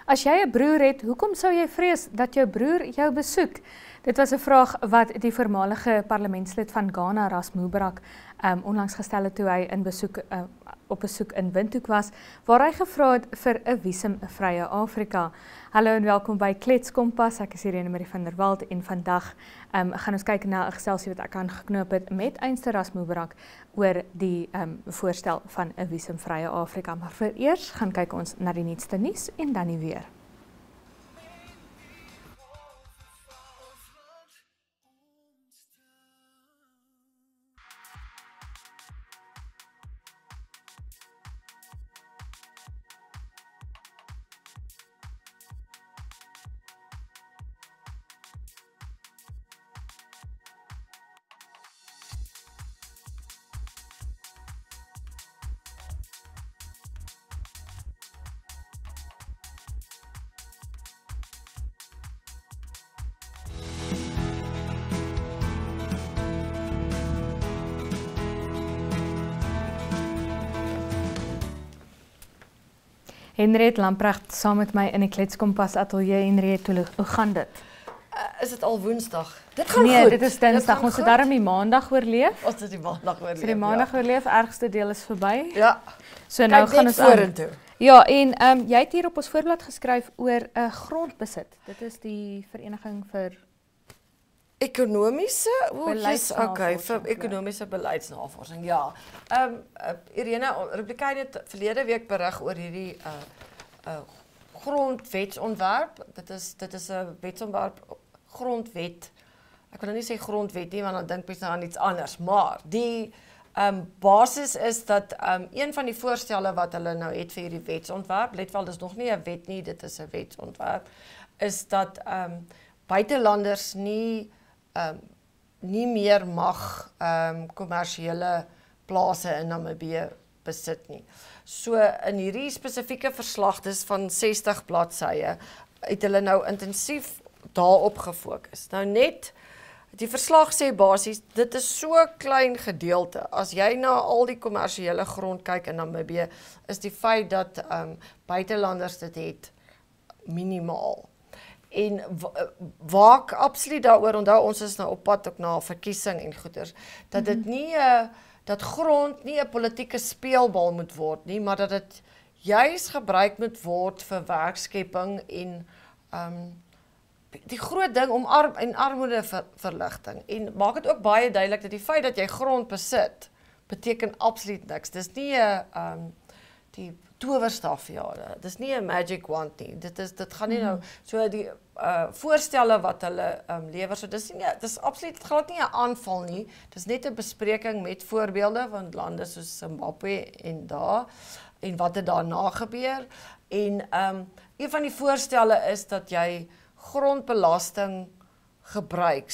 As jy 'n broer het, hoekom sou jy vrees dat jou broer jou besoek? Dit was 'n vraag wat die voormalige parlementslid van Ghana, Ras Mubarak, onlangs gestel het toe hy op besoek in Windhoek was, waar hy gevra het vir 'n visumvrye Afrika. Hallo en welkom by Klets Kompas. Ek is Irene Marie van der Walt en vandag gaan ons kyk na 'n geselsie wat ek aangeknoop het met einste Ras Mubarak oor die voorstel van 'n visumvrye Afrika. Maar vereers gaan kyk ons na die nuutste nuus en dan die weer. Henriette Lamprecht saam met my in die Klets Kompas ateljee. Henriette, hoe gaan dit? Is dit al Woensdag? Dit gaan nee, goed. Dit is Dinsdag. Ons het daarom die Maandag oorleef. Ons het die Maandag oorleef. Die Maandag oorleef, ergste deel is verby. Ja. So nou Kijk gaan ons vorentoe. Ja, en jy het hier op ons voorblad geskryf oor 'n grondbesit. Dit is die Vereniging vir Ekonomiese beleidsnavorsing, vir ekonomiese beleidsnavorsing. Ja. Irene, Republikeine het verlede week berig oor hierdie grondwetsontwerp. Dit is 'n wetsontwerp, grondwet. Ek wil nou nie sê grondwet nie, want dan dink mense nou aan iets anders, maar die basis is dat een van die voorstelle wat hulle nou het vir hierdie wetsontwerp, let wel, dis nog nie 'n wet nie, dit is 'n wetsontwerp, is dat buitelanders nie meer mag kommersiële plase in Namibië besit nie. So in hierdie spesifieke verslag, dis van 60 bladsye, het hulle nou intensief daarop gefokus. Nou net, die verslag sê basies, dit is so klein gedeelte. As jy na al die kommersiële grond kyk in Namibië, is die feit dat buitelanders dit het minimaal. En waak absoluut daaroor, onthou ons is nou op pad ook na verkiesing en goeders, dat dit nie, dat grond nie 'n politieke speelbal moet word nie, maar dat dit juis gebruik moet word vir werkskepping en die groot ding om armoedeverligting. En maak dit ook baie duidelik dat die feit dat jy grond besit, beteken absoluut niks. Dis nie 'n die towerstaf, ja, dis nie 'n magic wand nie. Dit gaan nie nou so die voorstelle wat hulle lewer, so dis absoluut glad nie 'n aanval nie. Dis net 'n bespreking met voorbeelde van lande soos Zimbabwe en wat het daarna gebeur. En een van die voorstelle is dat jy grondbelasting gebruik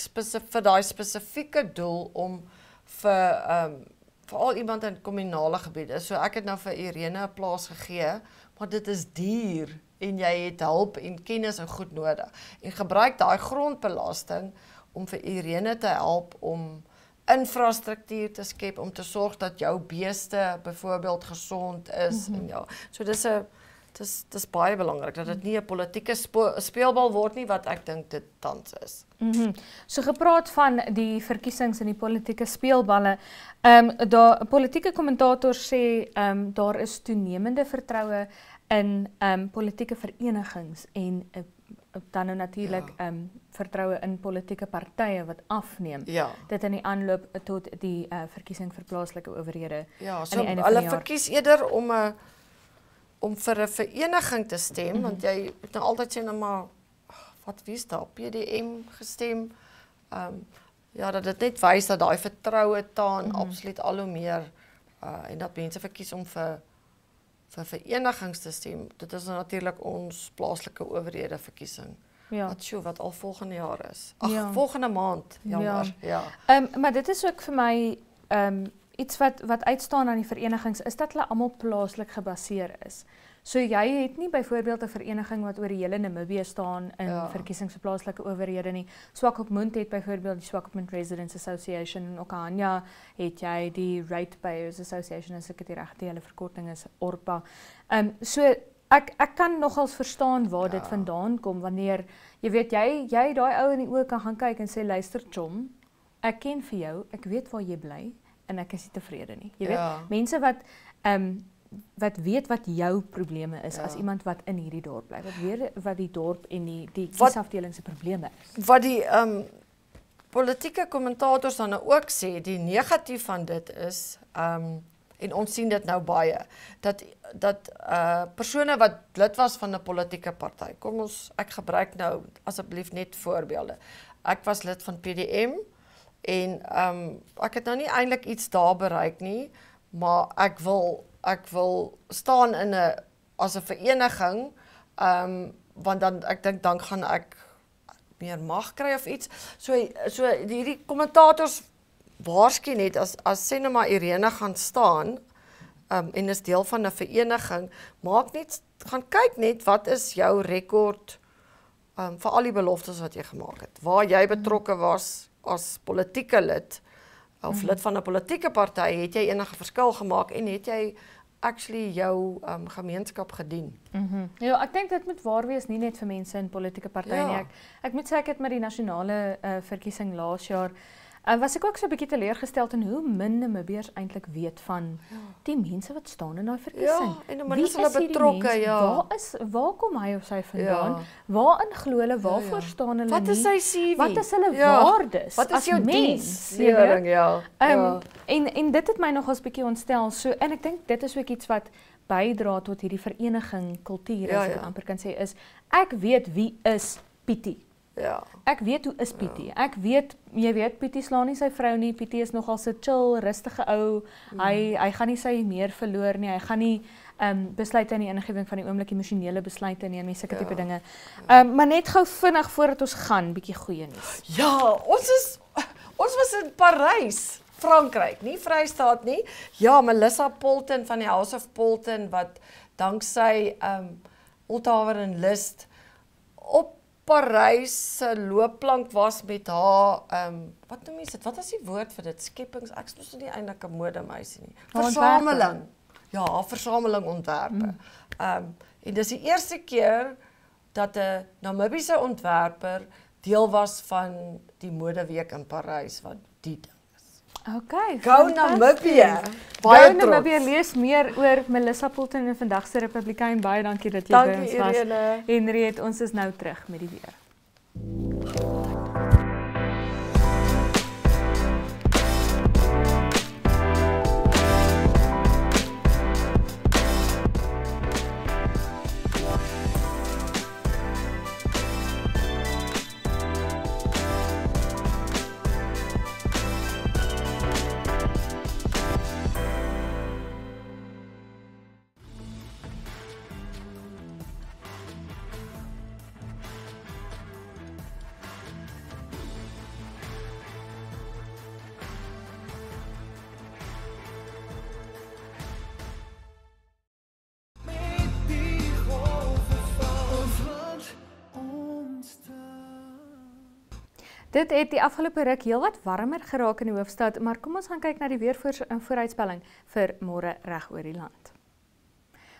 vir daai spesifieke doel om veral iemand in kommunale gebiede. So ek het nou vir Irene 'n plaas gegee, maar dit is duur en jy het hulp en kennis en goed nodig. En gebruik daai grondbelasting om vir Irene te help om infrastruktuur te skep, om te sorg dat jou beeste byvoorbeeld gesond is. En ja, so dis baie belangrik dat dit nie 'n politieke speelbal word nie, wat ek dink dit tans is. So gepraat van die verkiesings en die politieke speelballe, politieke kommentators sê daar is toenemende vertroue in politieke verenigings en dan nou natuurlik vertroue in politieke partye wat afneem. Ja. Dit in die aanloop tot die verkiesing vir plaaslike owerhede. Ja, so hulle verkies eerder om vir 'n vereniging te stem, want jy moet nou altyd sê, nou maar, wat wie is daar, PDM gestem, ja, dat dit net wys dat daai vertroue taan absoluut al hoe meer, en dat mense verkies om vir verenigings te stem. Dit is natuurlik ons plaaslike owerhede verkiesing. Ja. Wat al volgende jaar is. Volgende maand, jammer. Ja. Maar dit is ook vir my iets wat uitstaan aan die verenigings, is dat hulle almal plaaslik gebaseer is. So jy het nie byvoorbeeld 'n vereniging wat oor die hele Namibië staan in verkiesings vir plaaslike owerhede nie. Swakopmund het byvoorbeeld die Swakopmund Residents Association, en Okanja het jy die Ratepayers Association, as ek dit reg het, hulle verkorting is ORPA. So ek kan nogals verstaan waar dit vandaan kom wanneer jy weet jy daai ou in die oë kan gaan kyk en sê luister chom, ek ken vir jou, ek weet waar jy bly en ek is nie tevrede nie. Jy weet, mense wat weet wat jou probleme is as iemand wat in hierdie dorp bly, wat weet wat die dorp en die kiesafdeling se probleme is. Wat die politieke kommentators dan ook sê, die negatief van dit is en ons sien dit nou baie, dat persone wat lid was van 'n politieke party, ek gebruik nou asseblief net voorbeelde. Ek was lid van PDM en ek het nou nie eintlik iets daar bereik nie, maar ek wil staan in as 'n vereniging, want ek dink dan gaan ek meer mag kry of iets. So hierdie kommentators waarsku net as sê nou maar Irene gaan staan en is deel van 'n vereniging, gaan kyk net wat is jou rekord vir al die beloftes wat jy gemaak het. Waar jy betrokke was as politieke lid of lid van 'n politieke party, het jy enige verskil gemaak en het jy actually jou gemeenskap gedien. Ja, ek dink dit moet waar wees nie net vir mense in politieke partye nie. Ek moet sê ek het met die nasionale verkiesing laas jaar was ek ook so 'n bietjie teleurgesteld in hoe min Namibiërs eintlik weet van die mense wat staan in daai verkiesing. Ja, en is hulle betrokke, Waar kom hy of sy vandaan? Waarin glo hulle? Waarvoor staan hulle? Wat is sy CV? Wat is hulle waardes? Wat is jou dienslewering? En dit het my nogals bietjie ontstel. So en ek dink dit is ook iets wat bydra tot hierdie vereniging kultuur, as ek amper kan sê, is ek weet wie is Pietie. Ja. Ek weet hoe is Pietie. Ek weet, jy weet, Pietie slaan nie sy vrou nie. Pietie is nogal so chill, rustige ou. Hy gaan nie sy meer verloor nie. Hy gaan nie besluite in die ingewing van die oomblik, emosionele besluite nie en sulke tipe dinge. Maar net gou vinnig voordat ons gaan, bietjie goeie nuus. Ja, ons was in Parys, Frankryk, nie Vrystaat nie. Ja, Melissa Polten van die House of Polten wat danksy Olthaver en List op Parys se loopplank was met haar wat noem jy dit? Wat is die woord vir dit? Skepings, ek is nie eintlik 'n modemeisie nie. Versameling. Ja, versameling ontwerpe. En dis die eerste keer dat 'n Namibiese ontwerper deel was van die modeweek in Parys wat die ding is. Okay. Go Namibië. Baie Namibië lees meer oor Melissa Polten en vandag se Republikein. Baie dankie dat jy by ons was. Henriette, ons is nou terug met die weer. Dit het die afgelope ruk heelwat warmer geraak in die hoofstad, maar kom ons gaan kyk na die weervooruitspelling vir môre reg oor die land.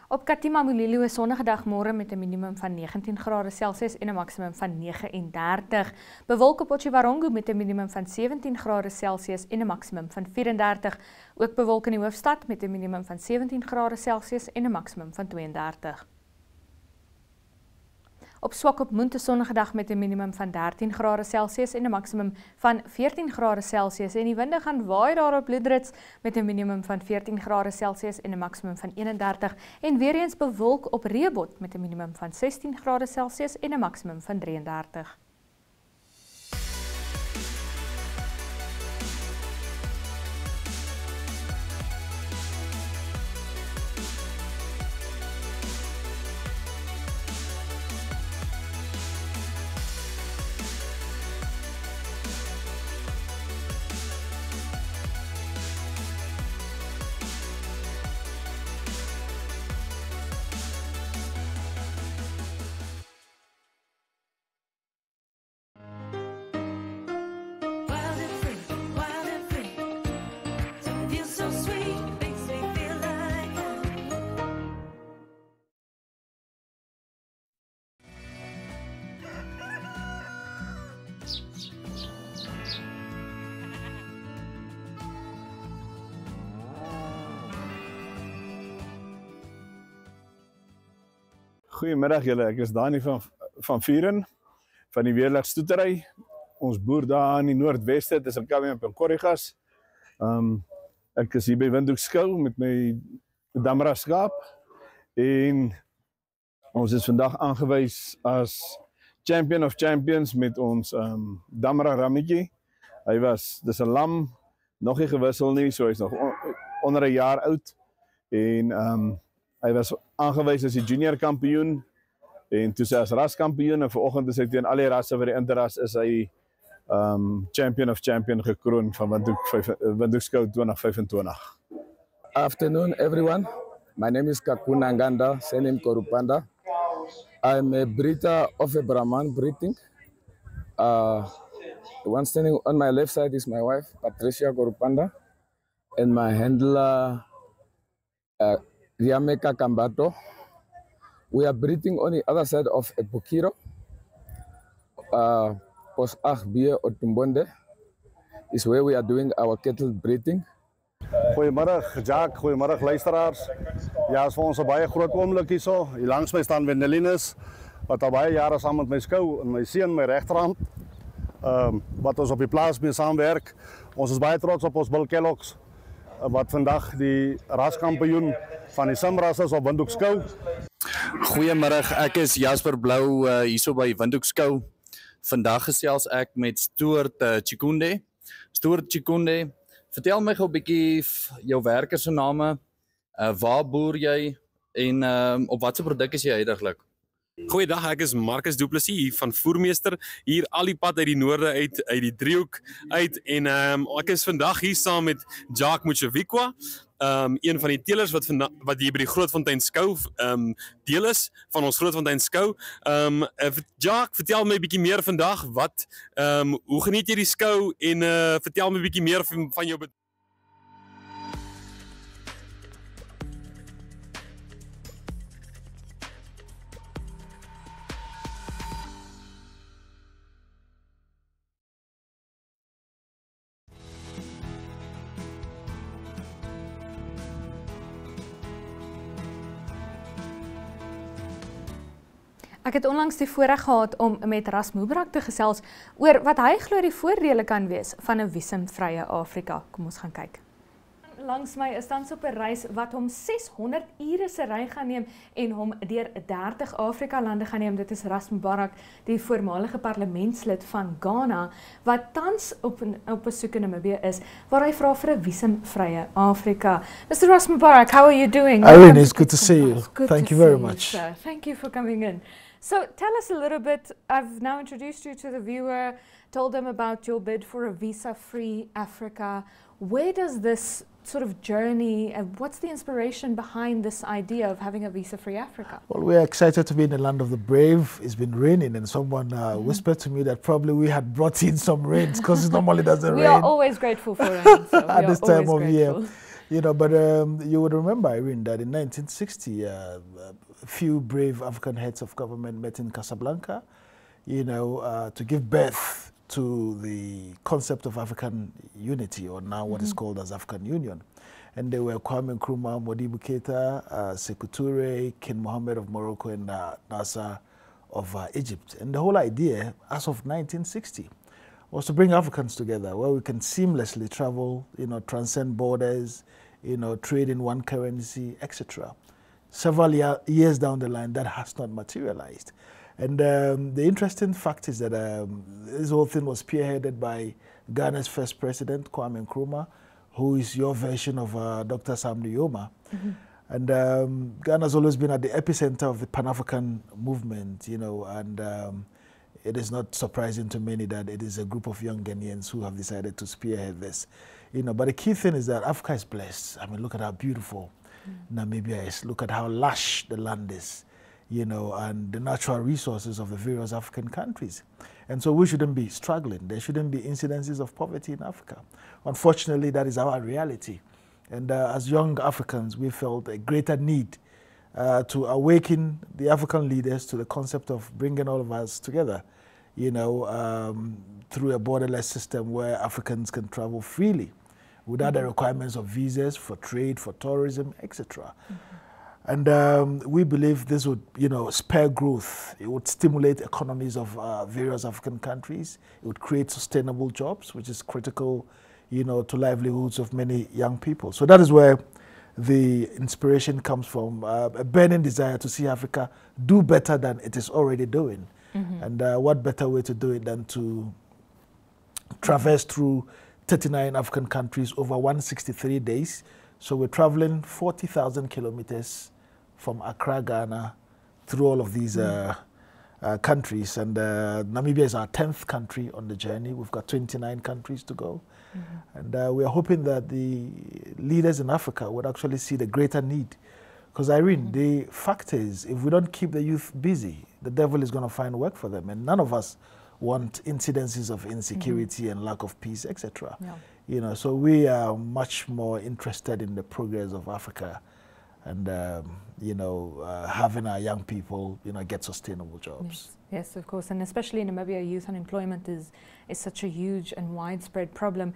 Op Katima Mulilo is sonnige dag môre met 'n minimum van 19 grade Celsius en 'n maksimum van 39. Bewolk op Otjiwarongo met 'n minimum van 17 grade Celsius en 'n maksimum van 34. Ook bewolk in die hoofstad met 'n minimum van 17 grade Celsius en 'n maksimum van 32. Op Swakopmund 'n sonnige dag met 'n minimum van 13 grade Celsius en 'n maksimum van 14 grade Celsius en die winde gaan waai daar op Loodrits met 'n minimum van 14 grade Celsius en 'n maksimum van 31 en weer eens bewolk op Reebot met 'n minimum van 16 grade Celsius en 'n maksimum van 33. Goeiemiddag julle, ek is Dani van Vuren, van die Weerligstoetery. Ons boer daar in die Noordweste, dis in Kameelrivier en Korrigas. Ek is hier by Windhoek Skou met my Damara skaap. En ons is vandag aangewys as Champion of Champions met ons Damara rammetjie. Dis 'n lam, nog nie gewissel nie, so hy's nog onder 'n jaar oud. En hy was aangewys as die junior kampioen en toe sy as raskampioen en vanoggend is hy teen al die rasse vir die interras is hy Champion of Champion gekroon van Windhoek Skou 2025. Afternoon, everyone. My name is Kakuna Nganda, surname Korupanda. I'm a breeder of a Brahman breeding. The one standing on my left side is my wife, Patricia Korupanda, and my handler, Riameka Kambato. We are breeding on the other side of a Bukiro, Pos 8B Otumbonde, is where we are doing our cattle breeding. Goeiemiddag Jacques, goeiemiddag luisteraars. Ja, is vir ons 'n baie groot oomblik hierso. Hier langs my staan Wendelinus wat al baie jare saam met my skou en my seun my regterhand. Wat ons op die plaas mee saamwerk. Ons is baie trots op ons Bill Kellogg's wat vandag die raskampioen van die Simras is op Windhoek Skou. Goeiemiddag, ek is Jasper Blou hierso by Windhoek Skou. Vandag gesels ek met Stuart Chikunde. Stuart Chikunde, vertel my gou 'n bietjie jou werker se name, waar boer jy en op watter produk is jy heidaglik? Goeiedag, ek is Marcus Du Plessis hier van Voermeester, hier al die pad uit die noorde uit die driehoek uit en ek is vandag hier saam met Jacques Mutshevikwa, een van die teelers wat hier by die Grootfontein Skou deel is van ons Grootfontein Skou. Jacques, vertel my 'n bietjie meer vandag, hoe geniet jy die skou en vertel my 'n bietjie meer van jou bedryf. Ek het onlangs die voorreg gehad om met Ras Mubarak te gesels oor wat hy glo die voordele kan wees van 'n visumvrye Afrika. Kom ons gaan kyk. Langs my is tans op 'n reis wat hom 600 ure se ry gaan neem en hom deur 30 Afrika lande gaan neem. Dit is Ras Mubarak, die voormalige parlementslid van Ghana wat tans op 'n besoek in Namibië is waar hy vra vir 'n visumvrye Afrika. Mr. Ras Mubarak, how are you doing? Irene, it's good to see you. Thank you very much. Thank you for coming in. So tell us a little bit, I've now introduced you to the viewer, told them about your bid for a visa-free Africa. Where does this sort of journey, what's the inspiration behind this idea of having a visa-free Africa? Well, we're excited to be in the land of the brave. It's been raining and someone whispered to me that probably we had brought in some rains because it normally doesn't rain. We are always grateful for rain. So at this time of year. You know, but you would remember, Irene, that in 1960, a few brave African heads of government met in Casablanca, you know, to give birth to the concept of African unity, or now what is called as African Union. And they were Kwame Nkrumah, Modibo Keita, Sékou Touré, King Mohammed of Morocco, and Nasser of Egypt. And the whole idea, as of 1960, was to bring Africans together where we can seamlessly travel, you know, transcend borders, you know, trade in one currency, etc. Several years down the line, that has not materialized. And the interesting fact is that this whole thing was spearheaded by Ghana's first president, Kwame Nkrumah, who is your version of Dr. Sam Nujoma. And Ghana's always been at the epicenter of the Pan-African movement, you know, and it is not surprising to many that it is a group of young Ghanaians who have decided to spearhead this. You know, but the key thing is that Africa is blessed. I mean, look at how beautiful Namibia is. Look at how lush the land is, you know, and the natural resources of the various African countries. And so we shouldn't be struggling. There shouldn't be incidences of poverty in Africa. Unfortunately, that is our reality. And as young Africans, we felt a greater need to awaken the African leaders to the concept of bringing all of us together, you know, through a borderless system where Africans can travel freely without the requirements of visas for trade, for tourism, etc. And we believe this would, spur growth. It would stimulate economies of various African countries. It would create sustainable jobs, which is critical, to livelihoods of many young people. So that is where the inspiration comes from, a burning desire to see Africa do better than it is already doing. And what better way to do it than to traverse through 39 African countries over 163 days. So we're traveling 40,000 kilometers from Accra, Ghana, through all of these countries. And Namibia is our 10th country on the journey. We've got 29 countries to go. And we're hoping that the leaders in Africa would actually see the greater need. Because Irene, the fact is, if we don't keep the youth busy, the devil is going to find work for them. And none of us want incidences of insecurity and lack of peace, etc. Yeah. So we are much more interested in the progress of Africa and, having our young people, get sustainable jobs. Yes, of course. And especially in Namibia, youth unemployment is such a huge and widespread problem.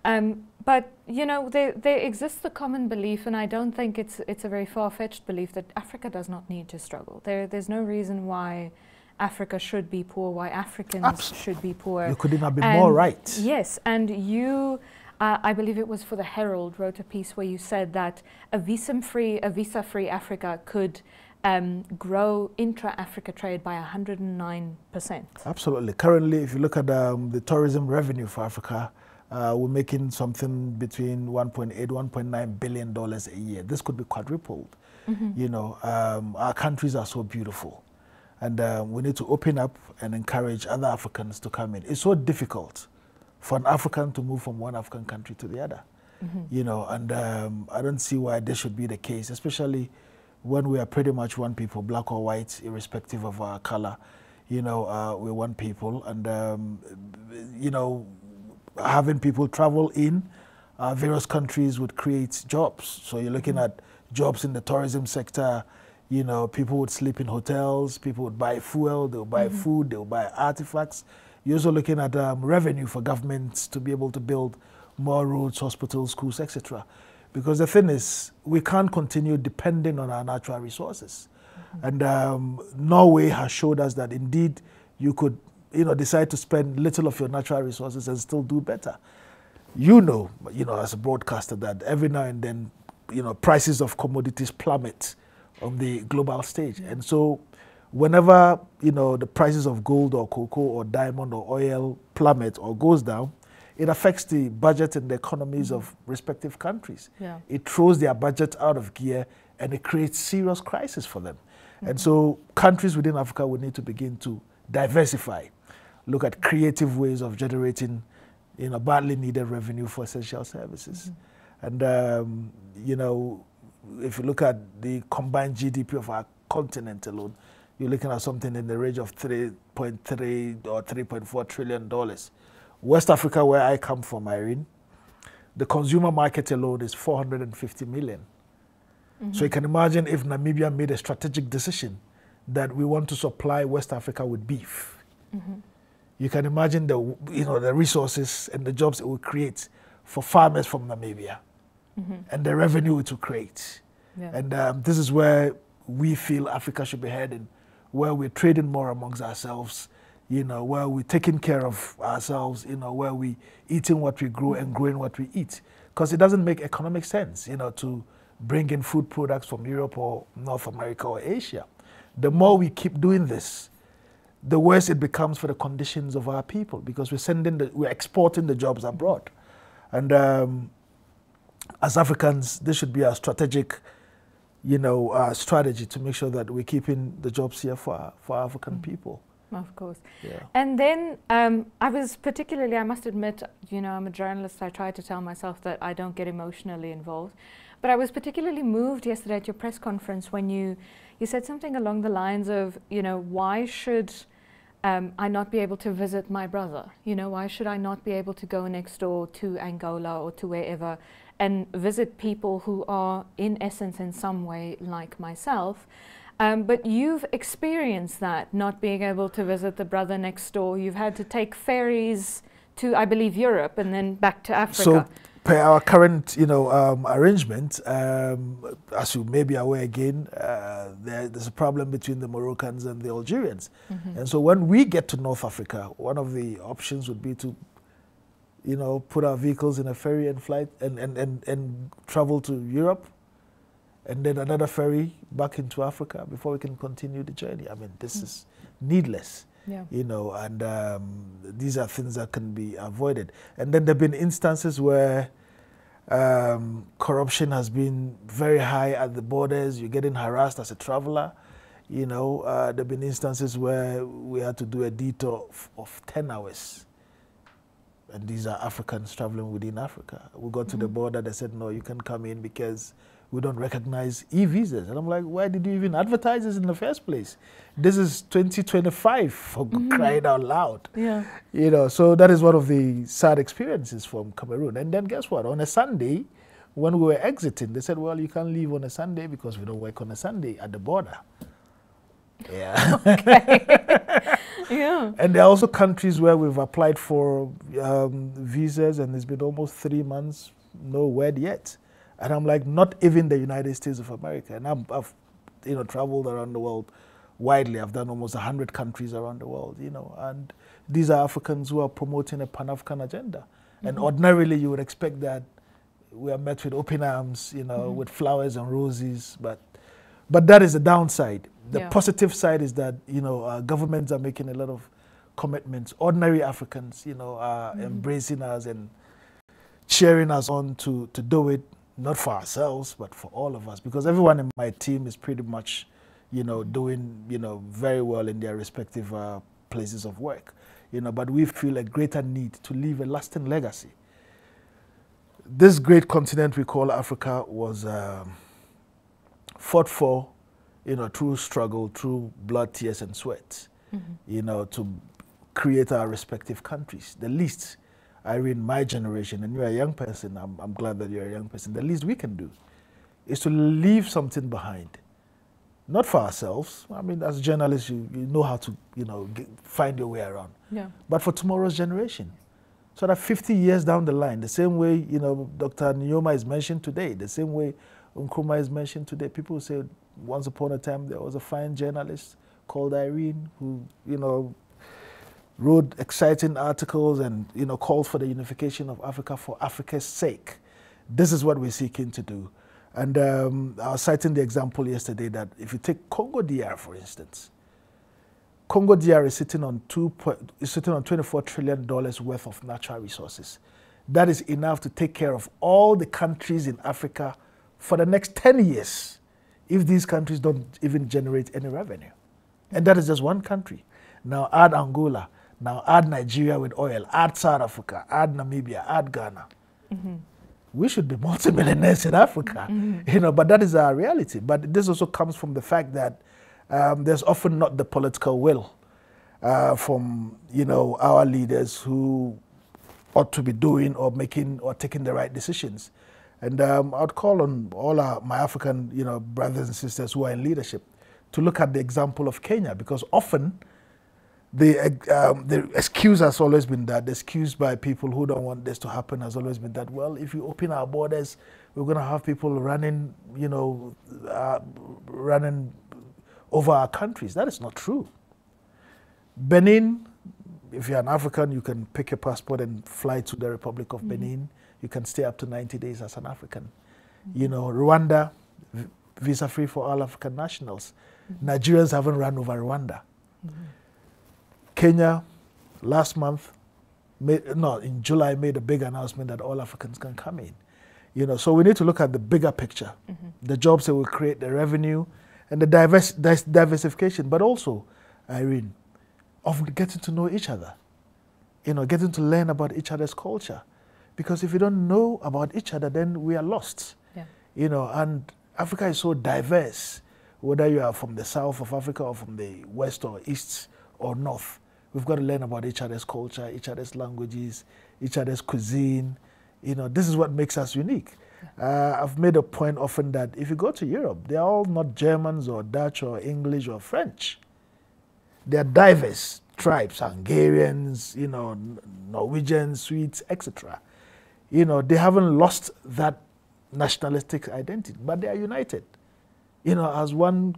But, there exists the common belief, and I don't think it's a very far-fetched belief, that Africa does not need to struggle. There's no reason why Africa should be poor, why Africans should be poor. You couldn't have been more right. Yes, and you, I believe it was for the Herald, wrote a piece where you said that a visa-free Africa could grow intra-Africa trade by 109%. Absolutely. Currently, if you look at the tourism revenue for Africa, we're making something between $1.8, $1.9 billion a year. This could be quadrupled. Our countries are so beautiful. And we need to open up and encourage other Africans to come in. It's so difficult for an African to move from one African country to the other. And I don't see why this should be the case, especially when we are pretty much one people, black or white, irrespective of our color. We're one people. And, having people travel in various countries would create jobs. So you're looking at jobs in the tourism sector. People would sleep in hotels, people would buy fuel, they'll buy food, they'll buy artifacts. You're also looking at revenue for governments to be able to build more roads, hospitals, schools, etc. Because the thing is, we can't continue depending on our natural resources. And Norway has showed us that indeed you could, decide to spend little of your natural resources and still do better. As a broadcaster, that every now and then, prices of commodities plummet on the global stage. And so whenever, the prices of gold or cocoa or diamond or oil plummet or goes down, it affects the budget and the economies of respective countries. Yeah. It throws their budget out of gear and it creates serious crisis for them. And so countries within Africa would need to begin to diversify, look at creative ways of generating, badly needed revenue for essential services. And, if you look at the combined GDP of our continent alone, you're looking at something in the range of $3.3 or $3.4 trillion. West Africa, where I come from, Irene, the consumer market alone is 450 million. So you can imagine if Namibia made a strategic decision that we want to supply West Africa with beef. You can imagine the resources and the jobs it will create for farmers from Namibia. And the revenue it will create. Yeah. And this is where we feel Africa should be heading, where we're trading more amongst ourselves, where we're taking care of ourselves, where we're eating what we grow and growing what we eat. Because it doesn't make economic sense, to bring in food products from Europe or North America or Asia. The more we keep doing this, the worse it becomes for the conditions of our people, because we're exporting the jobs abroad. And as Africans, this should be our strategic, strategy to make sure that we're keeping the jobs here for African people. Of course. Yeah. And then I must admit, I'm a journalist. I try to tell myself that I don't get emotionally involved. But I was particularly moved yesterday at your press conference when you said something along the lines of, why should I not be able to visit my brother? Why should I not be able to go next door to Angola or to wherever and visit people who are, in essence, in some way like myself? But you've experienced that, not being able to visit the brother next door. You've had to take ferries to, I believe, Europe and then back to Africa. So per our current, arrangement, as you may be aware again, there's a problem between the Moroccans and the Algerians. And so when we get to North Africa, one of the options would be to, put our vehicles in a ferry and flight and travel to Europe, and then another ferry back into Africa before we can continue the journey. I mean, this is needless. Yeah. And these are things that can be avoided. And then there have been instances where corruption has been very high at the borders. You're getting harassed as a traveler. There have been instances where we had to do a detour of 10 hours. And these are Africans traveling within Africa. We got to the border, they said, no, you can't come in because we don't recognize e-visas. And I'm like, why did you even advertise this in the first place? This is 2025, for crying out loud. Yeah. So that is one of the sad experiences from Cameroon. And then guess what? On a Sunday, when we were exiting, they said, well, you can't leave on a Sunday because we don't work on a Sunday at the border. Yeah. Yeah. And there are also countries where we've applied for visas and it's been almost 3 months, no word yet. And I'm like, not even the United States of America. And I've traveled around the world widely. I've done almost 100 countries around the world, and these are Africans who are promoting a Pan-African agenda. And ordinarily you would expect that we are met with open arms, with flowers and roses, but that is the downside. The positive side is that, our governments are making a lot of commitments. Ordinary Africans, are embracing us and cheering us on to do it. Not for ourselves, but for all of us, because everyone in my team is pretty much, doing, very well in their respective places of work, but we feel a greater need to leave a lasting legacy. This great continent we call Africa was fought for, through struggle, through blood, tears, and sweat, to create our respective countries. The least, Irene, my generation, and you're a young person, I'm glad that you're a young person, the least we can do is to leave something behind. Not for ourselves. I mean, as journalists, you know how to, find your way around. Yeah. But for tomorrow's generation. So that 50 years down the line, the same way, Dr. Nyoma is mentioned today, the same way Nkrumah is mentioned today, people say once upon a time there was a fine journalist called Irene who, wrote exciting articles and called for the unification of Africa for Africa's sake. This is what we're seeking to do. And I was citing the example yesterday that if you take Congo DR, for instance, Congo DR is sitting on $24 trillion worth of natural resources. That is enough to take care of all the countries in Africa for the next 10 years if these countries don't even generate any revenue. And that is just one country. Now add Angola. Now add Nigeria with oil, add South Africa, add Namibia, add Ghana. We should be multimillionaires in Africa, but that is our reality. But this also comes from the fact that there's often not the political will from, our leaders who ought to be doing or making or taking the right decisions. And I'd call on all my African, brothers and sisters who are in leadership to look at the example of Kenya, because often the excuse has always been that, the excuse by people who don't want this to happen has always been that, well, if you open our borders, we're going to have people running, running over our countries. That is not true. Benin, if you're an African, you can pick your passport and fly to the Republic of Benin. You can stay up to 90 days as an African. Rwanda, visa-free for all African nationals. Nigerians haven't run over Rwanda. Kenya, last month, in July, made a big announcement that all Africans can come in. So we need to look at the bigger picture, the jobs that will create, the revenue, and the diversification, but also, Irene, of getting to know each other, getting to learn about each other's culture. Because if we don't know about each other, then we are lost. Yeah. And Africa is so diverse, whether you are from the south of Africa or from the west or east or north. We've got to learn about each other's culture, each other's languages, each other's cuisine. This is what makes us unique. I've made a point often that if you go to Europe, they're all not Germans or Dutch or English or French. They're diverse tribes, Hungarians, Norwegians, Swedes, etc. You know, they haven't lost that nationalistic identity, but they are united, you know, as one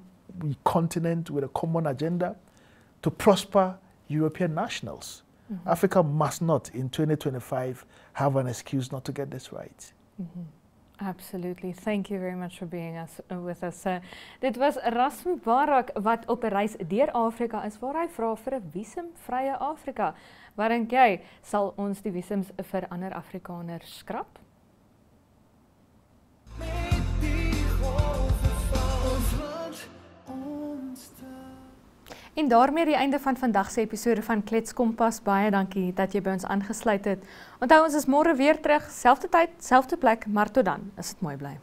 continent with a common agenda to prosper European nationals. Africa must not, in 2025, have an excuse not to get this right. Absolutely. Thank you very much for being with us. Dit was Ras Mubarak wat op 'n reis deur Afrika is waar hy vra vir 'n visumvrye Afrika. Wat dink jy, sal ons die visums vir ander Afrikaners skrap? En daarmee die einde van vandag se episode van Klets Kompas. Baie dankie dat jy by ons aangesluit het. Onthou ons is môre weer terug, selfde tyd, selfde plek, maar tot dan, is dit mooi bly.